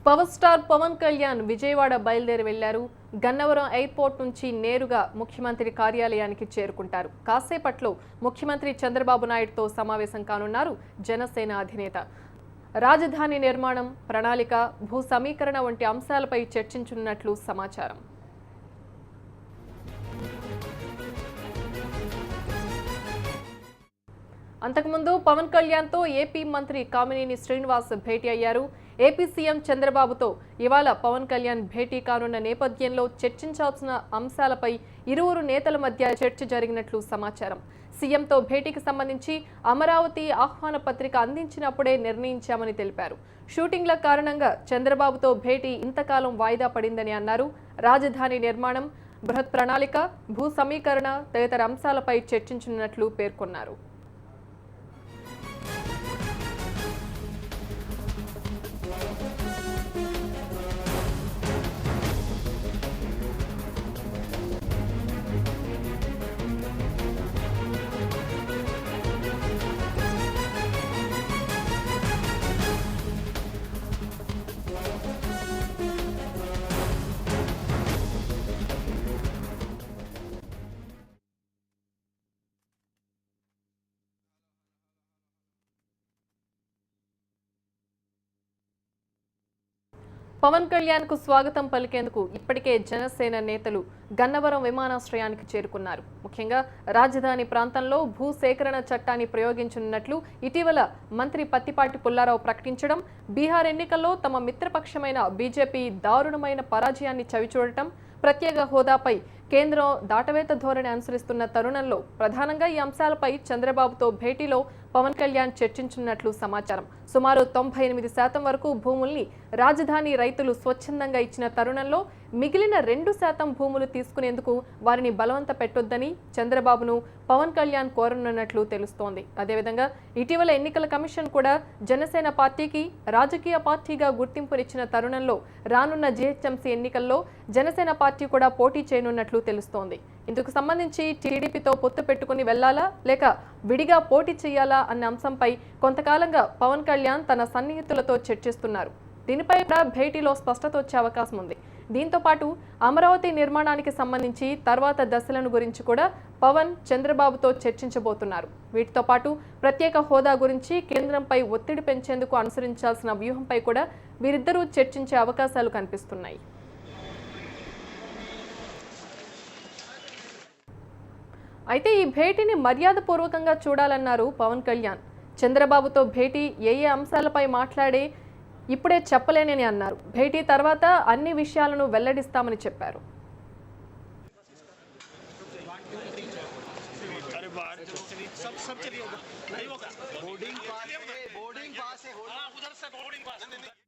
Power star Pawan Kalyan Vijayawada బయలుదేరి వెళ్లారు. Gannavaram airport నుంచి నేరుగా ముఖ్యమంత్రి కార్యాలయానికి చేరుకుంటారు. కాసేపట్లో ముఖ్యమంత్రి చంద్రబాబు నాయుడుతో సమావేశం కానున్నారు జనసేన అధినేత. రాజధాని నిర్మాణం, ప్రణాళిక, భూ సమీకరణ వంటి అంశాలపై చర్చించనున్నట్లు సమాచారం. అంతకుముందు పవన్ కళ్యాణ్తో ఏపీ మంత్రి కామినేని శ్రీనివాస్ భేటీ అయ్యారు. ఏపీ సీఎం చంద్రబాబుతో ఇవాళ పవన్ కళ్యాణ్ భేటీ కానున్న నేపథ్యంలో చర్చించాల్సిన అంశాలపై ఇరువురు నేతల మధ్య చర్చ జరిగినట్లు సమాచారం. సీఎంతో భేటీకి సంబంధించి అమరావతి ఆహ్వాన పత్రిక అందించినప్పుడే నిర్ణయించామని తెలిపారు. షూటింగ్ల కారణంగా చంద్రబాబుతో భేటీ ఇంతకాలం వాయిదా పడిందని అన్నారు. రాజధాని నిర్మాణం, బృహత్ ప్రణాళిక, భూ సమీకరణ తదితర అంశాలపై చర్చించనున్నట్లు పేర్కొన్నారు. పవన్ కళ్యాణ్ కు స్వాగతం పలికేందుకు ఇప్పటికే జనసేన నేతలు గన్నవరం విమానాశ్రయానికి చేరుకున్నారు. ముఖ్యంగా రాజధాని ప్రాంతంలో భూ సేకరణ చట్టాన్ని ప్రయోగించనున్నట్లు ఇటీవల మంత్రి పత్తిపాటి పుల్లారావు ప్రకటించడం, బీహార్ ఎన్నికల్లో తమ మిత్రపక్షమైన బీజేపీ దారుణమైన పరాజయాన్ని చవిచూడటం, ప్రత్యేక హోదాపై కేంద్రం దాటవేత ధోరణి అనుసరిస్తున్న తరుణంలో ప్రధానంగా ఈ అంశాలపై చంద్రబాబుతో భేటీలో పవన్ కళ్యాణ్ చర్చించనున్నట్లు సమాచారం. సుమారు 98% వరకు భూముల్ని రాజధాని రైతులు స్వచ్ఛందంగా ఇచ్చిన తరుణంలో మిగిలిన 2% భూములు తీసుకునేందుకు వారిని బలవంత పెట్టొద్దని చంద్రబాబును పవన్ కళ్యాణ్ కోరనున్నట్లు తెలుస్తోంది. అదేవిధంగా ఇటీవల ఎన్నికల కమిషన్ కూడా జనసేన పార్టీకి రాజకీయ పార్టీగా గుర్తింపునిచ్చిన తరుణంలో రానున్న జీహెచ్ఎంసీ ఎన్నికల్లో జనసేన పార్టీ కూడా పోటీ చేయనున్నట్లు తెలుస్తోంది. ఇందుకు సంబంధించి టీడీపీతో పొత్తు పెట్టుకుని వెళ్లాలా లేక విడిగా పోటీ చేయాలా అన్న అంశంపై కొంతకాలంగా పవన్ కళ్యాణ్ తన సన్నిహితులతో చర్చిస్తున్నారు. దీనిపై కూడా భేటీలో స్పష్టత వచ్చే అవకాశం ఉంది. దీంతో పాటు అమరావతి నిర్మాణానికి సంబంధించి తర్వాత దశలను గురించి కూడా పవన్ చంద్రబాబుతో చర్చించబోతున్నారు. వీటితో పాటు ప్రత్యేక హోదా గురించి కేంద్రంపై ఒత్తిడి పెంచేందుకు అనుసరించాల్సిన వ్యూహంపై కూడా వీరిద్దరూ చర్చించే అవకాశాలు కనిపిస్తున్నాయి. అయితే ఈ భేటీని మర్యాదపూర్వకంగా చూడాలన్నారు పవన్ కళ్యాణ్. చంద్రబాబుతో భేటీ ఏ అంశాలపై మాట్లాడే ఇప్పుడే చెప్పలేనని అన్నారు. భేటీ తర్వాత అన్ని విషయాలను వెల్లడిస్తామని చెప్పారు. बोर्डिंग पास है